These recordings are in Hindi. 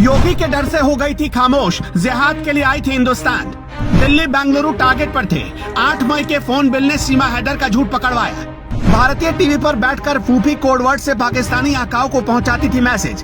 योगी के डर से हो गई थी खामोश, जिहाद के लिए आई थी हिंदुस्तान। दिल्ली बेंगलुरु टारगेट पर थे। 8 मई के फोन बिल ने सीमा हैदर का झूठ पकड़वाया। भारतीय टीवी पर बैठकर फूफी कोडवर्ड से पाकिस्तानी आकाओं को पहुंचाती थी मैसेज।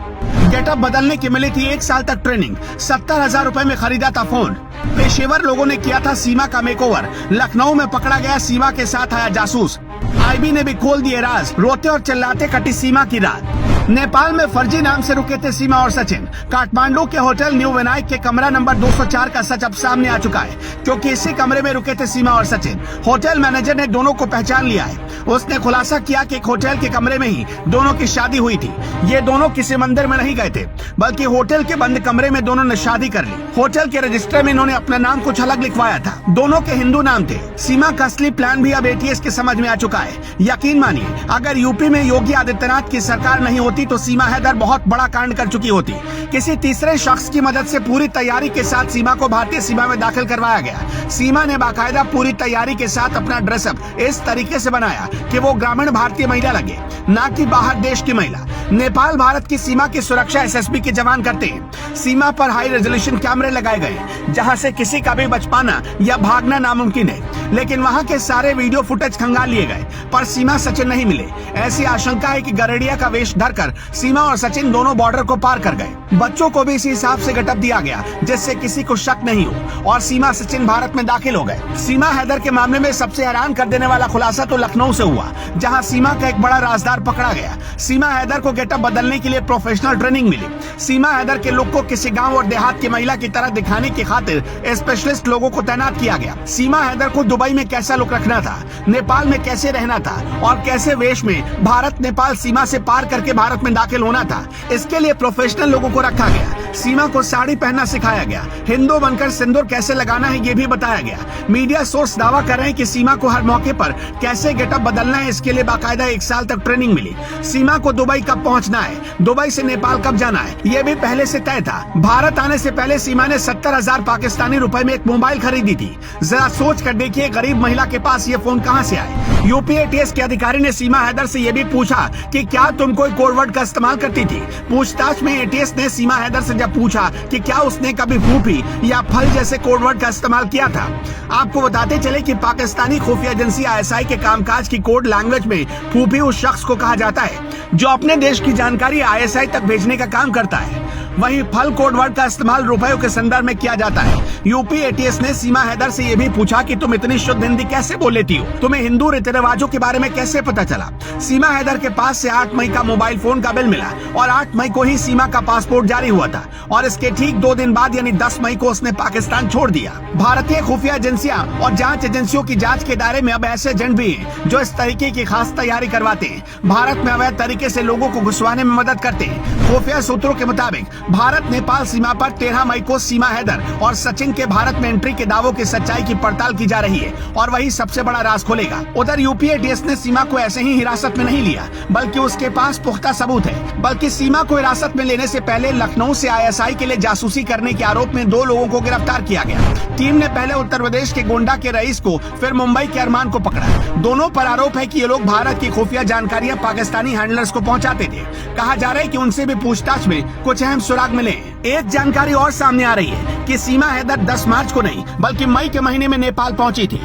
गेटअप बदलने की मिली थी 1 साल तक ट्रेनिंग। 70,000 रुपए में खरीदा था फोन। पेशेवर लोगों ने किया था सीमा का मेकओवर। लखनऊ में पकड़ा गया सीमा के साथ आया जासूस। आईबी ने भी खोल दिए राज। रोते और चिल्लाते कटी सीमा की रात। नेपाल में फर्जी नाम से रुके थे सीमा और सचिन। काठमांडू के होटल न्यू विनायक के कमरा नंबर 204 का सच अब सामने आ चुका है, क्योंकि इसी कमरे में रुके थे सीमा और सचिन। होटल मैनेजर ने दोनों को पहचान लिया है। उसने खुलासा किया कि एक होटल के कमरे में ही दोनों की शादी हुई थी। ये दोनों किसी मंदिर में नहीं गए थे, बल्कि होटल के बंद कमरे में दोनों ने शादी कर ली। होटल के रजिस्टर में इन्होंने अपना नाम कुछ अलग लिखवाया था। दोनों के हिंदू नाम थे। सीमा का असली प्लान भी अब एटीएस के समझ में आ चुका है। यकीन मानिए, अगर यूपी में योगी आदित्यनाथ की सरकार नहीं होती तो सीमा हैदर बहुत बड़ा कांड कर चुकी होती। किसी तीसरे शख्स की मदद से पूरी तैयारी के साथ सीमा को भारतीय सीमा में दाखिल करवाया गया। सीमा ने बाकायदा पूरी तैयारी के साथ अपना ड्रेसअप इस तरीके से बनाया कि वो ग्रामीण भारतीय महिला लगे, ना कि बाहर देश की महिला। नेपाल भारत की सीमा की सुरक्षा एसएसबी के जवान करते हैं। सीमा पर हाई रेजोल्यूशन कैमरे लगाए गए, जहां से किसी का भी बच पाना या भागना नामुमकिन है। लेकिन वहां के सारे वीडियो फुटेज खंगाल लिए गए, पर सीमा सचिन नहीं मिले। ऐसी आशंका है कि गरड़िया का वेश धरकर सीमा और सचिन दोनों बॉर्डर को पार कर गए। बच्चों को भी इसी हिसाब से गेटअप दिया गया, जिससे किसी को शक नहीं हो, और सीमा सचिन भारत में दाखिल हो गए। सीमा हैदर के मामले में सबसे हैरान कर देने वाला खुलासा तो लखनऊ से हुआ, जहां सीमा का एक बड़ा राजदार पकड़ा गया। सीमा हैदर को गेटअप बदलने के लिए प्रोफेशनल ट्रेनिंग मिली। सीमा हैदर के लुक को किसी गांव और देहात की महिला की तरह दिखाने की खातिर स्पेशलिस्ट लोगों को तैनात किया गया। सीमा हैदर को दुबई में कैसा लुक रखना था, नेपाल में कैसे रहना था, और कैसे वेश में भारत नेपाल सीमा से पार करके भारत में दाखिल होना था, इसके लिए प्रोफेशनल लोगों को रखा गया। सीमा को साड़ी पहनना सिखाया गया। हिंदू बनकर सिंदूर कैसे लगाना है ये भी बताया गया। मीडिया सोर्स दावा कर रहे हैं कि सीमा को हर मौके पर कैसे गेटअप बदलना है, इसके लिए बाकायदा 1 साल तक ट्रेनिंग मिली। सीमा को दुबई कब पहुंचना है, दुबई से नेपाल कब जाना है, ये भी पहले से तय था। भारत आने से पहले सीमा ने 70,000 पाकिस्तानी रुपए में एक मोबाइल खरीदी थी। जरा सोच कर देखिए, गरीब महिला के पास ये फोन कहां से आए। यूपी एटीएस के अधिकारी ने सीमा हैदर से ये भी पूछा कि क्या तुम कोई कोडवर्ड का इस्तेमाल करती थी। पूछताछ में एटीएस ने सीमा हैदर से जब पूछा कि क्या उसने कभी फूफी या फल जैसे कोडवर्ड का इस्तेमाल किया था। आपको बताते चले कि पाकिस्तानी खुफिया एजेंसी आईएसआई के कामकाज की कोड लैंग्वेज में फूफी उस शख्स को कहा जाता है जो अपने देश की जानकारी आईएसआई तक भेजने का काम करता है। वहीं फल कोडवर्ड का इस्तेमाल रुपयों के संदर्भ में किया जाता है। यूपी एटीएस ने सीमा हैदर से ये भी पूछा कि तुम इतनी शुद्ध हिंदी कैसे बोल लेती हो, तुम्हें हिंदू रीति रिवाजों के बारे में कैसे पता चला। सीमा हैदर के पास से 8 मई का मोबाइल फोन का बिल मिला, और 8 मई को ही सीमा का पासपोर्ट जारी हुआ था, और इसके ठीक 2 दिन बाद यानी 10 मई को उसने पाकिस्तान छोड़ दिया। भारतीय खुफिया एजेंसियां और जांच एजेंसियों की जांच के दायरे में अब ऐसे एजेंट भी हैं जो इस तरीके की खास तैयारी करवाते हैं। भारत में अवैध तरीके से लोगों को घुसवाने में मदद करते हैं। खुफिया सूत्रों के मुताबिक भारत नेपाल सीमा पर 13 मई को सीमा हैदर और सचिन के भारत में एंट्री के दावों की सच्चाई की पड़ताल की जा रही है, और वही सबसे बड़ा राज खोलेगा। उधर यूपी एटीएस ने सीमा को ऐसे ही हिरासत में नहीं लिया, बल्कि उसके पास पुख्ता सबूत है। बल्कि सीमा को हिरासत में लेने से पहले लखनऊ से आईएसआई के लिए जासूसी करने के आरोप में 2 लोगों को गिरफ्तार किया गया। टीम ने पहले उत्तर प्रदेश के गोंडा के रईस को, फिर मुंबई के अरमान को पकड़ा। दोनों पर आरोप है कि ये लोग भारत की खुफिया जानकारियां पाकिस्तानी हैंडलर्स को पहुंचाते थे। कहा जा रहा है कि उनसे भी पूछताछ में कुछ अहम सुराग मिले। एक जानकारी और सामने आ रही है कि सीमा हैदर 10 मार्च को नहीं, बल्कि मई के महीने में नेपाल पहुंची थी।